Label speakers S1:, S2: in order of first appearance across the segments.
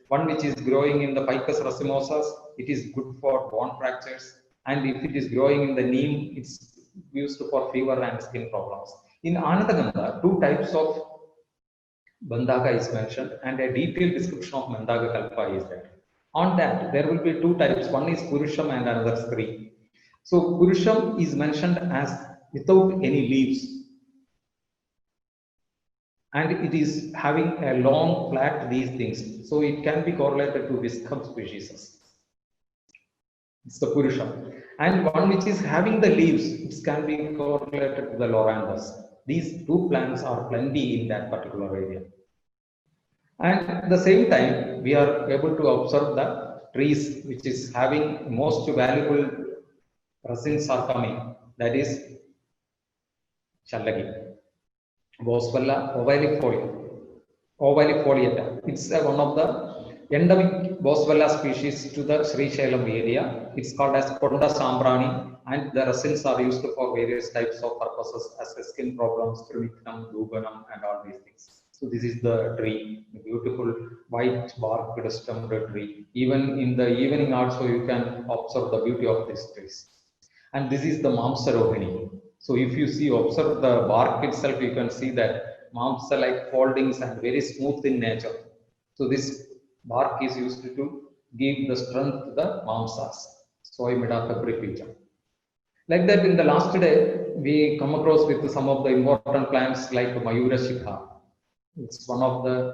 S1: one which is growing in the Ficus racemosus, it is good for bone fractures, and if it is growing in the neem, it's used for fever and skin problems. In Anandagandha, two types of Bandhaka is mentioned, and a detailed description of Mandaka Kalpa is there. On that, there will be two types. One is Purusham and another Stri. So Purusham is mentioned as without any leaves, and it is having a long flat these things. So it can be correlated to Viscum species. It's the Purusham. And one which is having the leaves, it can be correlated to the Loranthus. These two plants are plenty in that particular area. And at the same time, we are able to observe the trees which is having most valuable resins are coming. That is Shallagi, Boswella ovalifolia. It's one of the endemic Boswella species to the Sri Shailam area. It's called as Konda Sambrani, and the resins are used for various types of purposes as skin problems, Trimithnam, Dubanam, and all these things. So this is the tree, the beautiful white barked stemmed tree. Even in the evening also you can observe the beauty of these trees. And this is the Mamsarohini. So if you see, observe the bark itself, you can see that Mamsa like foldings and very smooth in nature. So this bark is used to give the strength to the Mamsas. Soy Mida febrifica. Like that, in the last day, we come across with some of the important plants like Mayura Shikha. It's one of the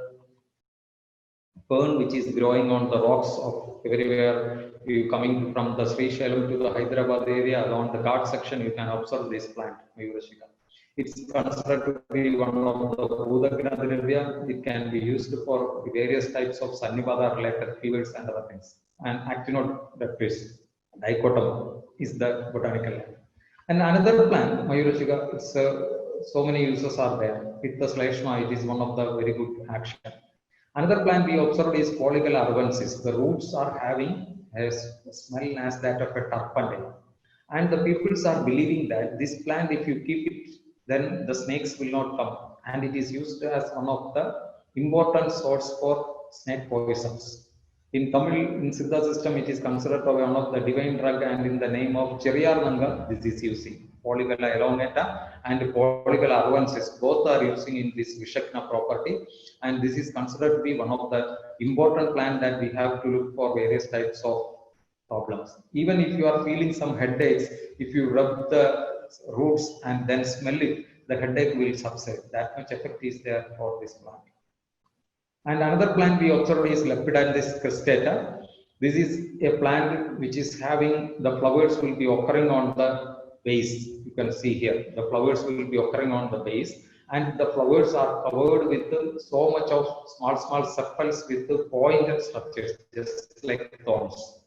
S1: fern which is growing on the rocks of everywhere. You coming from the Sri Shailam to the Hyderabad area, along the Ghat section, you can observe this plant, Mayura Shikha. It's considered to be one of the Udagna Dravya. It can be used for various types of Sannivada related fevers and other things. And actinodactyls, dichotom is the botanical name. And another plant, Mayura Shikha, it's so many uses are there. Pitta Shleshma, it is one of the very good action. Another plant we observed is Polygal arvensis. The roots are having a smell as that of a turpentine. And the peoples are believing that this plant, if you keep it, then the snakes will not come. And it is used as one of the important source for snake poisons. In Tamil, in Siddha system, it is considered to be one of the divine drug, and in the name of Chiriyarnanga, this is using. Polygala elongata and Polygala arvensis, both are using in this Vishakna property, and this is considered to be one of the important plant that we have to look for various types of problems. Even if you are feeling some headaches, if you rub the roots and then smell it, the headache will subside. That much effect is there for this plant. And another plant we observed is Lepidopteris cristata. This is a plant which is having the flowers will be occurring on the base. You can see here the flowers will be occurring on the base, and the flowers are covered with so much of small sepals with pointed structures, just like thorns.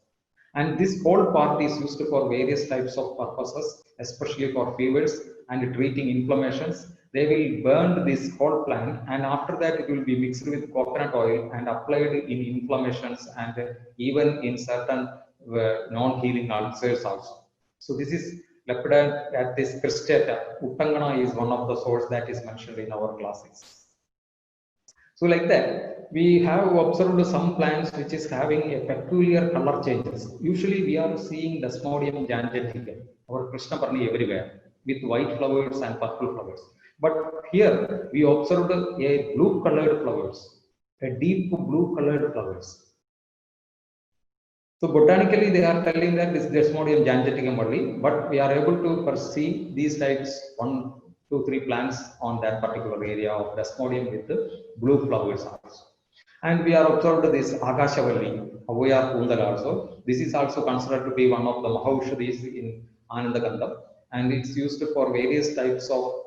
S1: And this whole part is used for various types of purposes, especially for fevers and treating inflammations. They will burn this whole plant, and after that it will be mixed with coconut oil and applied in inflammations and even in certain non-healing ulcers also. So this is Lepidopteris cristata. Uttangana is one of the source that is mentioned in our classics. So like that, we have observed some plants which is having a peculiar color changes. Usually we are seeing Desmodium gangeticum or Krishnaparni everywhere with white flowers and purple flowers. But here we observed a blue colored flowers, a deep blue colored flowers. So botanically they are telling that this Desmodium gangeticum only, but we are able to perceive these types 1, 2, 3 plants on that particular area of Desmodium with the blue flowers also. And we are observed this Akashavalli, Avoyar Kundal also. This is also considered to be one of the Mahaushadis in Anandagandham, and it's used for various types of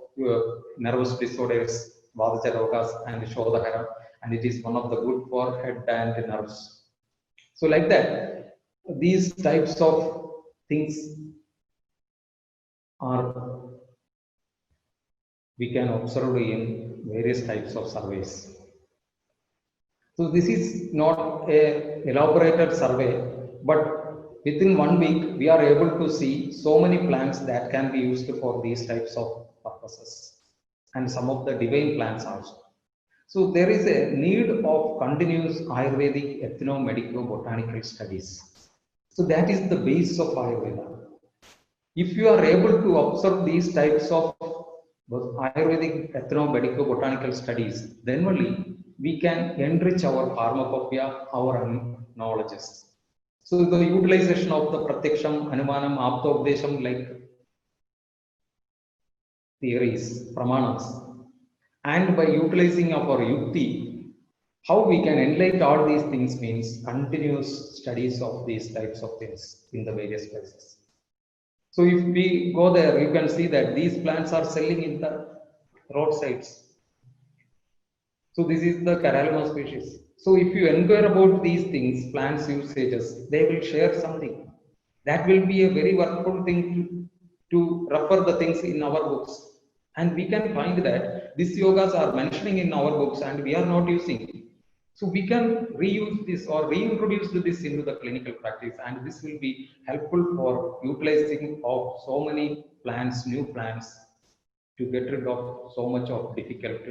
S1: nervous disorders, Vadacha Rogas and Shodhakaram, and it is one of the good for head and nerves. So like that, these types of things are we can observe in various types of surveys. So this is not a elaborated survey, but within 1 week we are able to see so many plants that can be used for these types of purposes, and some of the divine plants also. So there is a need of continuous Ayurvedic ethno-medico-botanical studies. So that is the base of Ayurveda. If you are able to observe these types of Ayurvedic ethno-medico-botanical studies, then only we can enrich our pharmacopoeia, our knowledges. So the utilization of the Pratyaksham, Anumanam, Aptopdesham like theories, pramanas, and by utilizing our yukti, how we can enlighten all these things means continuous studies of these types of things in the various places. So if we go there, you can see that these plants are selling in the roadsides. So this is the Caralluma species. So if you inquire about these things, plants usages, they will share something. That will be a very worthwhile thing to refer the things in our books. And we can find that these yogas are mentioning in our books and we are not using. So we can reuse this or reintroduce this into the clinical practice, and this will be helpful for utilizing of so many plants, new plants, to get rid of so much of difficult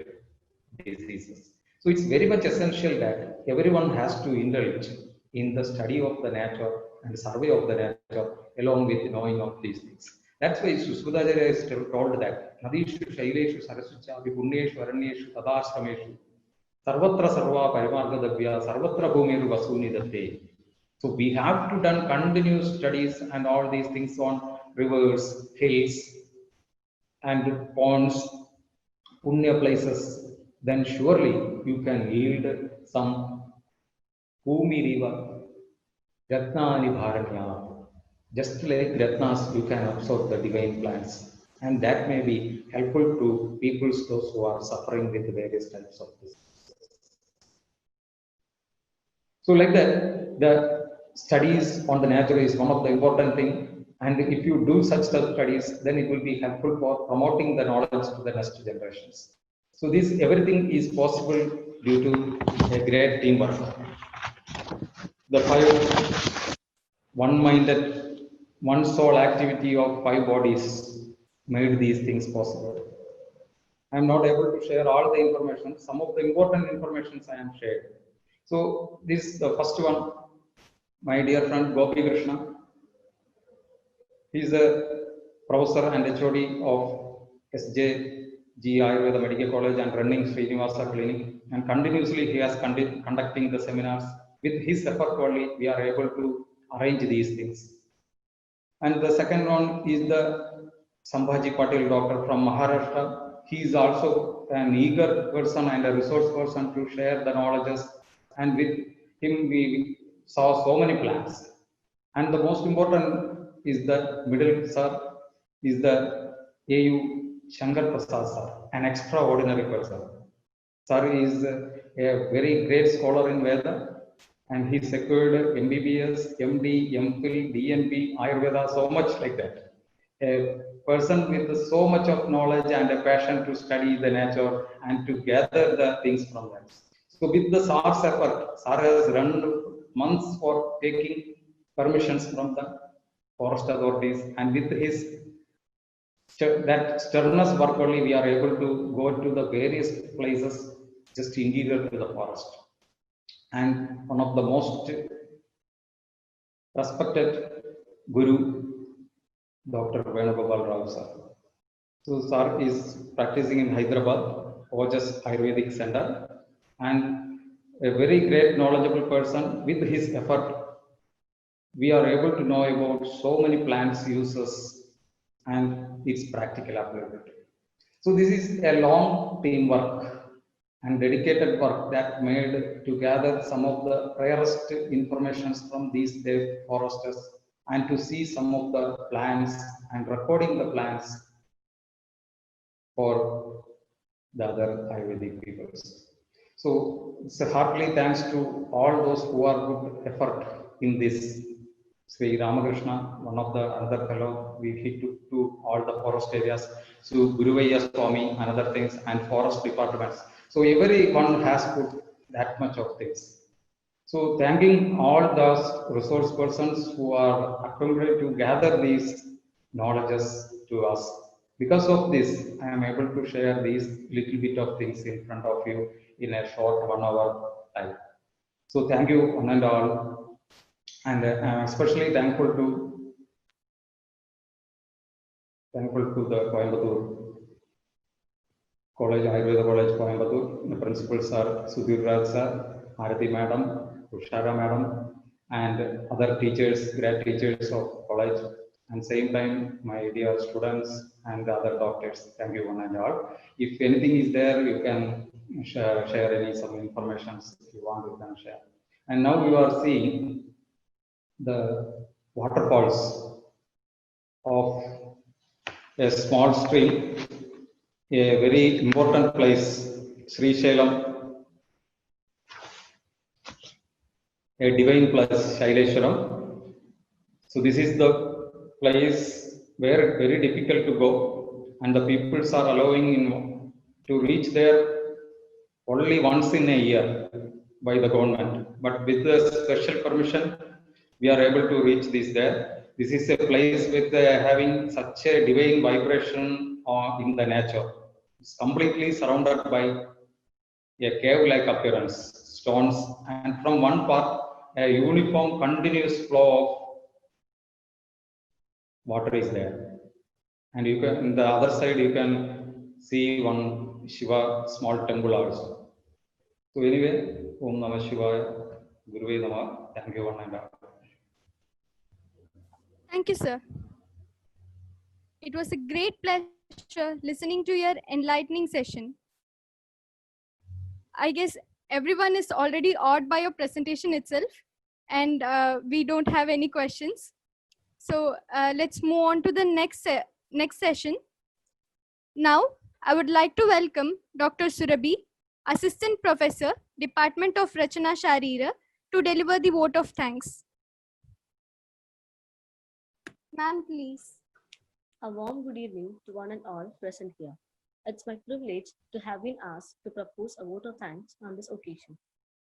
S1: diseases. So it's very much essential that everyone has to indulge in the study of the nature and survey of the nature along with knowing of these things. That's why Susudacharya is told that Nadishu, Shaileshu, Saraswachavi, Punyeshu, Aranyeshu, Tadashrameshu, Sarvatra Sarva Parimargadavya, Sarvatra Bhumiru Vasuni Datte. So we have to done continuous studies and all these things on rivers, hills, and ponds, punya places. Then surely you can yield some Bhumi Riva, Ratnani Bharanya. Just like Ratnas, you can absorb the divine plants. And that may be helpful to people, those who are suffering with various types of disease. So like that, the studies on the nature is one of the important thing. And if you do such studies, then it will be helpful for promoting the knowledge to the next generations. So this everything is possible due to a great teamwork. The five one-minded, one soul activity of five bodies made these things possible. I am not able to share all the information. Some of the important information I am shared. So this the first one, my dear friend Gopi Krishna. He is a professor and HOD of SJG Ayurveda Medical College and running Srinivasa Clinic, and continuously he has conducting the seminars. With his effort only, we are able to arrange these things. And the second one is the Sambhaji Patil doctor from Maharashtra. He is also an eager person and a resource person to share the knowledges, and with him we saw so many plants. And the most important is the middle sir, is the AU Shankar Prasad sir, an extraordinary person. Sir is a very great scholar in Veda, and he secured MBBS, MD, MPhil, DNP, Ayurveda, so much like that. A person with so much of knowledge and a passion to study the nature and to gather the things from that. So with the SAR's effort, SAR has run months for taking permissions from the forest authorities, and with his that sternest work only we are able to go to the various places just interior to the forest. And one of the most respected Guru, Dr. Venugopal Rao sir. So sir is practicing in Hyderabad, Ojas Ayurvedic Center, and a very great knowledgeable person. With his effort, we are able to know about so many plants uses and its practical applicability. So this is a long teamwork and dedicated work that made to gather some of the rarest informations from these dead foresters and to see some of the plants and recording the plants for the other Ayurvedic peoples. So it's a heartily thanks to all those who are good effort in this. Sri Ramakrishna, one of the other fellow, he took to all the forest areas. So Guruvaya Swami, another things, and forest departments. So everyone has put that much of things. So thanking all those resource persons who are accumulated to gather these knowledges to us. Because of this, I am able to share these little bit of things in front of you in a short 1 hour time. So thank you one and all, and I'm especially thankful to the Coimbatore College, Ayurveda College, Coimbatore. The principals are Sudhir Raj sir, Arati madam, Ushara madam, and other teachers, grad teachers of college, and same time my dear students and the other doctors. Thank you one and all. If anything is there, you can share any some information if you want, you can share. And now you are seeing the waterfalls of a small stream, a very important place, Sri Shailam, a divine place, Shaileshwaram. So this is the place where very difficult to go, and the peoples are allowing to reach there only once in a year by the government. But with the special permission, we are able to reach this there. This is a place with having such a divine vibration in the nature. It's completely surrounded by a cave-like appearance, stones, and from one part, a uniform continuous flow of water is there. And you can, in the other side, you can see one Shiva small temple also. So anyway, Om Namah Shivaya, Guruve Namah. Thank you one and all.
S2: Thank you, sir. It was a great pleasure listening to your enlightening session. I guess everyone is already awed by your presentation itself, and we don't have any questions. So let's move on to the next session. Now, I would like to welcome Dr. Surabhi, Assistant Professor, Department of Rachana Sharira, to deliver the vote of thanks. Ma'am, please.
S3: A warm good evening to one and all present here. It's my privilege to have been asked to propose a vote of thanks on this occasion.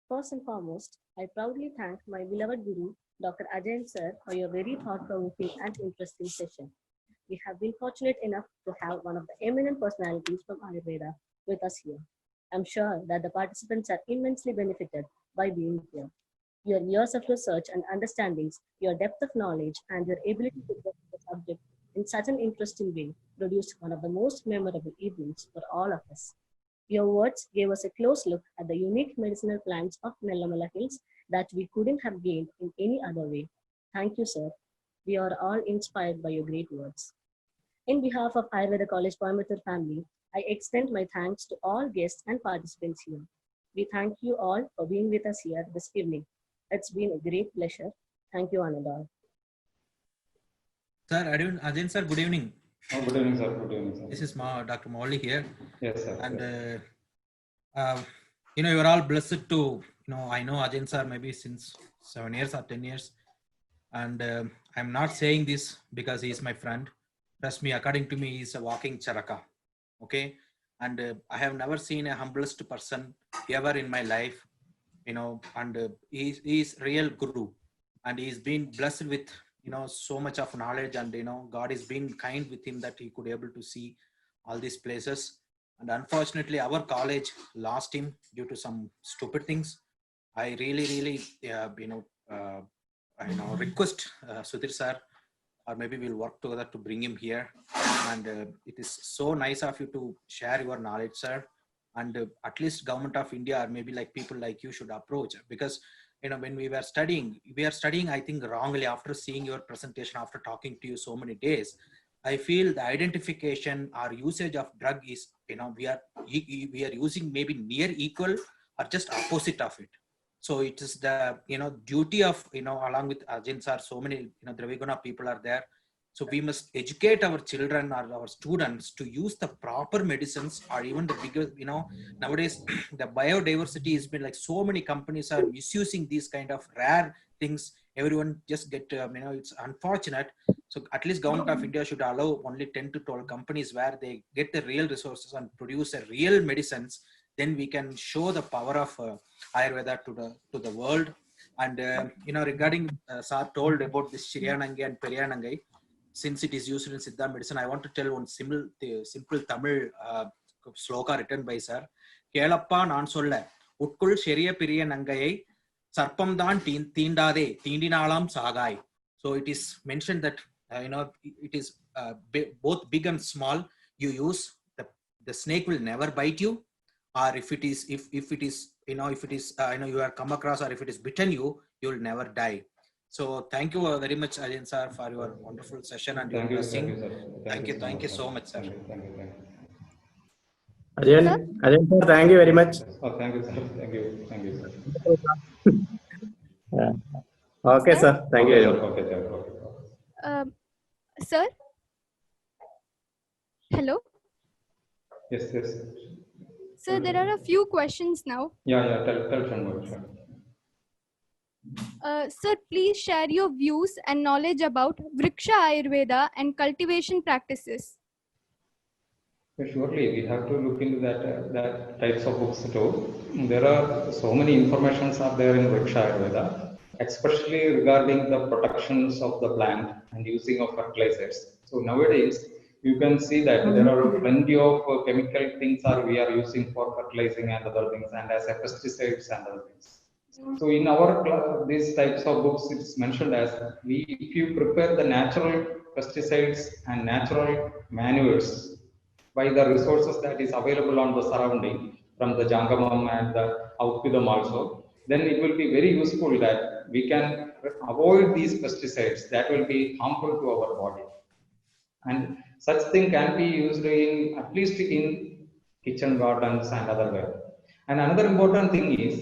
S3: First and foremost, I proudly thank my beloved Guru, Dr. Ajay sir, for your very thought-provoking and interesting session. We have been fortunate enough to have one of the eminent personalities from Ayurveda with us here. I'm sure that the participants are immensely benefited by being here. Your years of research and understandings, your depth of knowledge, and your ability to get the subject in such an interesting way produced one of the most memorable evenings for all of us. Your words gave us a close look at the unique medicinal plants of Nellamala Hills that we couldn't have gained in any other way. Thank you, sir. We are all inspired by your great words. In behalf of Ayurveda College Coimbatore family, I extend my thanks to all guests and participants here. We thank you all for being with us here this evening. It's been a great pleasure. Thank you, one and all.
S4: Sir, Ajay sir, good evening.
S1: Oh, good evening, sir. Good evening, sir.
S4: This is Dr. Molly here.
S1: Yes, sir.
S4: And you are all blessed to, I know Ajay sir maybe since 7 years or 10 years. And I'm not saying this because he is my friend. Trust me, according to me, he's a walking charaka. Okay. And I have never seen a humblest person ever in my life, and he's real guru. And he's been blessed with, so much of knowledge, and, God has been kind with him that he could able to see all these places. And unfortunately, our college lost him due to some stupid things. I really, request Sudhir sir, or maybe we'll work together to bring him here. And it is so nice of you to share your knowledge, sir. And at least Government of India, or maybe like people like you, should approach, because when we are studying, I think wrongly after seeing your presentation, after talking to you so many days. I feel the identification or usage of drug is, we are using maybe near equal or just opposite of it. So it is the, duty of, along with Ajay sir, so many, Draviguna people are there. So we must educate our children or our students to use the proper medicines, or even the bigger, nowadays the biodiversity has been like so many companies are misusing these kind of rare things. Everyone just get, it's unfortunate. So at least Government of India should allow only 10 to 12 companies where they get the real resources and produce a real medicines. Then we can show the power of Ayurveda to the world. And, regarding sir told about this Shiryanangai and Periyanangai, since it is used in Siddha medicine, I want to tell one simple Tamil sloka written by sir. கேளப்பா நான் சொல்ல உட்குள் செரிய பெரிய நங்கையை சர்ப்பம் தான் தீண்டாதே தீண்டினாலாம் சாகாய். So it is mentioned that it is both big and small. You use the snake will never bite you, or if it is you are come across, or if it is bitten you, you will never die. So thank you very much, Ajay sir, for your wonderful session and your blessing. Thank you so much, sir.
S1: Thank you.
S5: Ajay sir, thank you very much.
S1: Oh, thank you, sir. Thank you, sir.
S5: Yeah. Okay, sir. Thank you.
S1: Okay, sir.
S2: Sir? Hello?
S1: Yes.
S2: Sir, there are a few questions now.
S1: Yeah. Tell Shanmugh.
S2: Sir, please share your views and knowledge about Vriksha Ayurveda and cultivation practices.
S1: Surely, we have to look into that types of books too. There are so many informations are there in Vriksha Ayurveda, especially regarding the protections of the plant and using of fertilizers. So nowadays, you can see that there are plenty of chemical things we are using for fertilizing and other things, and as pesticides and other things. So in our these types of books, it's mentioned as if you prepare the natural pesticides and natural manures by the resources that is available on the surrounding from the Jangamam and the Outpidam also, then it will be very useful that we can avoid these pesticides that will be harmful to our body. And such thing can be used in at least in kitchen gardens and other way. And another important thing is,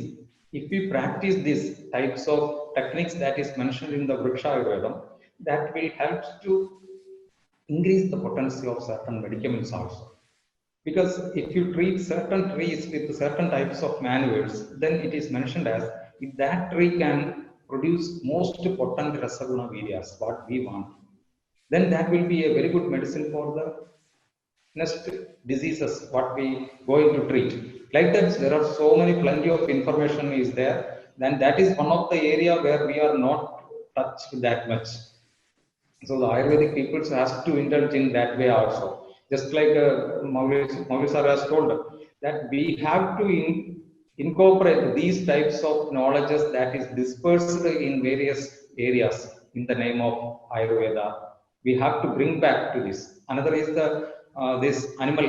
S1: if we practice these types of techniques that is mentioned in the Vriksha Ayurveda, that will help to increase the potency of certain medicaments also. Because if you treat certain trees with certain types of manures, then it is mentioned as if that tree can produce most potent Rasaguna Viryas, what we want, then that will be a very good medicine for the next diseases what we going to treat. Like that, there are so many plenty of information is there. Then that is one of the area where we are not touched that much. So the Ayurvedic people has to indulge in that way also. Just like Mauli sir has told, that we have to incorporate these types of knowledges that is dispersed in various areas in the name of Ayurveda. We have to bring back to this. Another is the this animal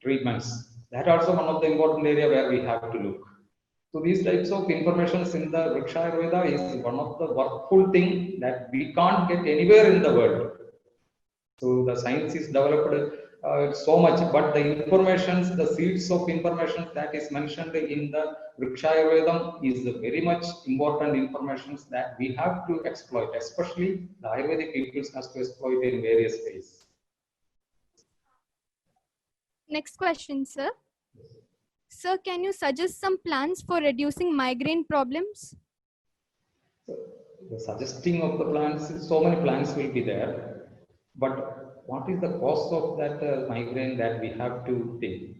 S1: treatments. That also one of the important area where we have to look. So these types of informations in the Vriksha Ayurveda is one of the workful thing that we can't get anywhere in the world. So the science is developed so much, but the informations, the seeds of information that is mentioned in the Vriksha Ayurveda is very much important informations that we have to exploit, especially the Ayurvedic people has to exploit in various ways.
S2: Next question, sir. Sir, can you suggest some plans for reducing migraine problems?
S1: So the suggesting of the plans, so many plans will be there, but what is the cause of that migraine that we have to take?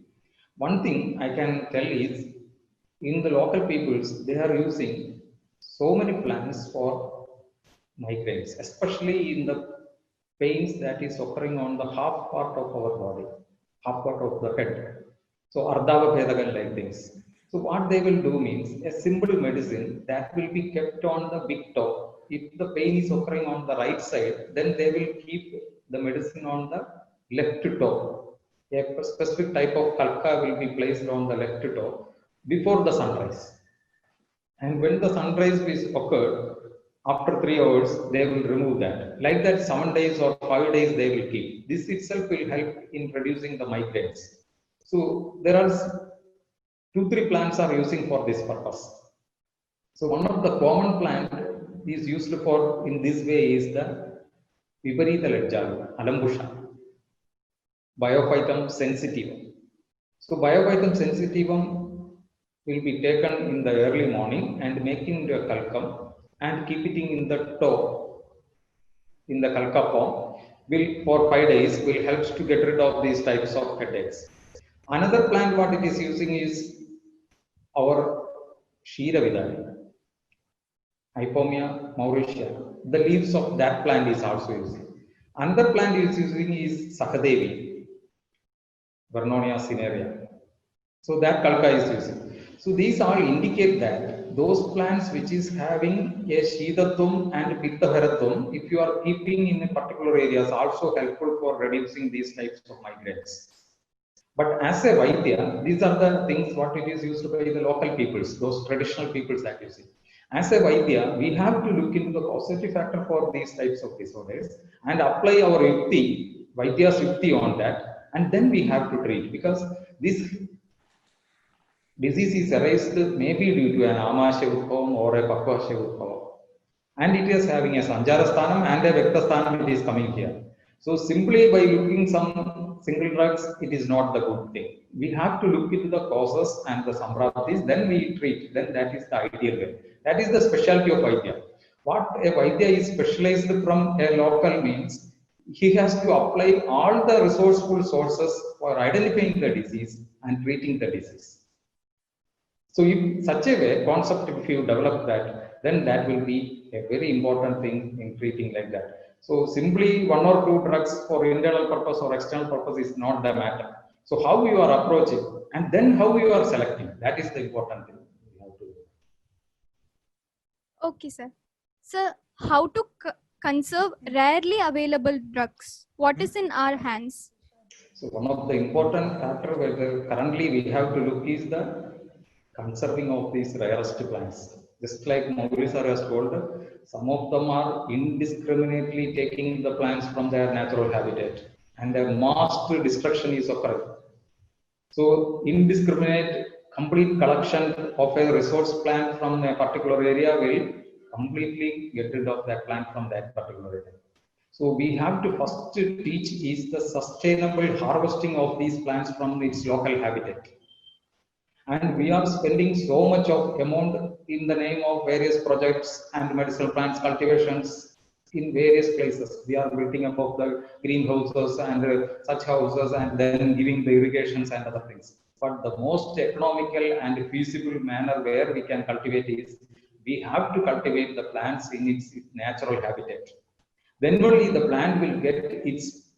S1: One thing I can tell is, in the local peoples, they are using so many plans for migraines, especially in the pains that is occurring on the half part of our body, half part of the head. So Ardhava Bhedagal like things. So what they will do means a simple medicine that will be kept on the big top. If the pain is occurring on the right side, then they will keep the medicine on the left top. A specific type of kalka will be placed on the left top before the sunrise. And when the sunrise is occurred, after 3 hours, they will remove that. Like that, 7 days or 5 days they will keep. This itself will help in reducing the migraines. So there are 2-3 plants are using for this purpose. So one of the common plant is used for in this way is the Viparita Lajjalu, Alambusha, Biophytum sensitivum. So Biophytum sensitivum will be taken in the early morning and making the kalkam and keep it in the top in the kalka form will for 5 days will help to get rid of these types of headaches. Another plant what it is using is our Shira Vidali, Hypomia mauritia. The leaves of that plant is also using. Another plant is using is Sakadevi, Vernonia cinerea. So that Kalka is using. So these all indicate that those plants which is having a Shidatum and Pittaharatum, if you are keeping in a particular areas, also helpful for reducing these types of migraines. But as a Vaidya, these are the things what it is used by the local peoples, those traditional peoples that you see. As a Vaidya, we have to look into the causative factor for these types of disorders and apply our Yukti, Vaidya's Yukti on that, and then we have to treat, because this disease is arised maybe due to an Amasya Udbhavam or a Pakvasya Udbhavam. And it is having a Sanjara Sthanam and a Vekta Sthanam, it is coming here. So simply by looking some single drugs, it is not the good thing. We have to look into the causes and the sampratis, then we treat, then that is the ideal way. That is the specialty of Vaidya. What a Vaidya is specialized from a local means, he has to apply all the resourceful sources for identifying the disease and treating the disease. So if such a way, concept, if you develop that, then that will be a very important thing in treating like that. So simply one or two drugs for internal purpose or external purpose is not the matter. So how you are approaching and then how you are selecting, that is the important thing.
S2: Okay, sir. Sir, how to conserve rarely available drugs? What is in our hands?
S1: So one of the important factor where currently we have to look is the conserving of these rarest plants. Just like Maury sir has told, some of them are indiscriminately taking the plants from their natural habitat and a mass destruction is occurring. So indiscriminate complete collection of a resource plant from a particular area will completely get rid of that plant from that particular area. So we have to first teach is the sustainable harvesting of these plants from its local habitat. And we are spending so much of amount in the name of various projects and medicinal plants cultivations in various places. We are building up of the greenhouses and such houses and then giving the irrigations and other things. But the most economical and feasible manner where we can cultivate is we have to cultivate the plants in its natural habitat. Then only the plant will get its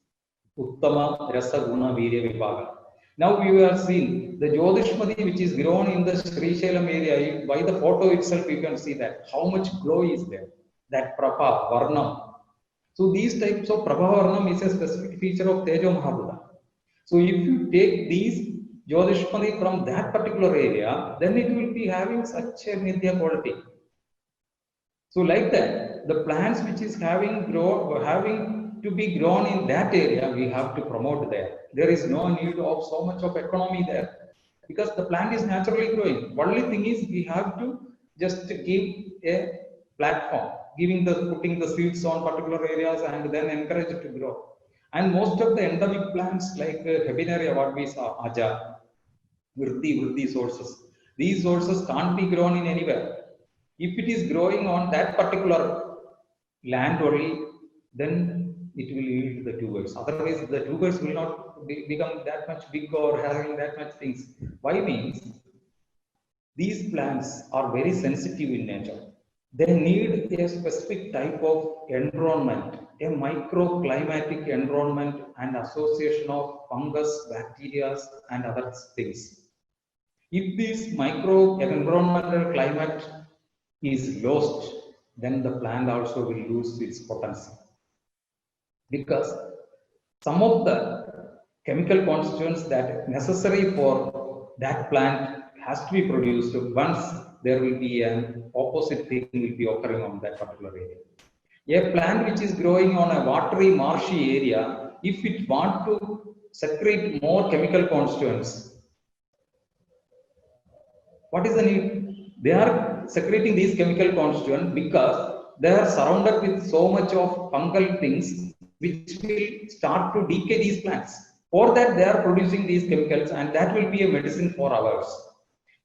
S1: Uttama Rasa Guna Virya Vibhaga. Now we have seen the Jyotishmati which is grown in the Sri Shailam area. By the photo itself, you can see that how much glow is there. That Prabha, Varnam. So these types of Prabha Varnam is a specific feature of Tejo Mahabhuta. So if you take these Jyotishmati from that particular area, then it will be having such a Nidya quality. So like that, the plants which is having to be grown in that area, we have to promote there. There is no need of so much of economy there because the plant is naturally growing. Only thing is we have to just give a platform, putting the seeds on particular areas and then encourage it to grow. And most of the endemic plants like Hebenaria, what we saw, Aja, Vriddhi sources, these sources can't be grown in anywhere. If it is growing on that particular land only, then it will yield the tubers. Otherwise, the tubers will not become that much big or having that much things. Why means these plants are very sensitive in nature. They need a specific type of environment, a microclimatic environment and association of fungus, bacteria, and other things. If this micro environmental climate is lost, then the plant also will lose its potency. Because some of the chemical constituents that necessary for that plant has to be produced once there will be an opposite thing will be occurring on that particular area. A plant which is growing on a watery, marshy area, if it wants to secrete more chemical constituents, what is the need? They are secreting these chemical constituents because they are surrounded with so much of fungal things which will start to decay these plants. For that, they are producing these chemicals and that will be a medicine for ours.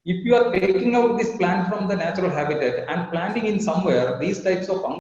S1: If you are taking out this plant from the natural habitat and planting in somewhere, these types of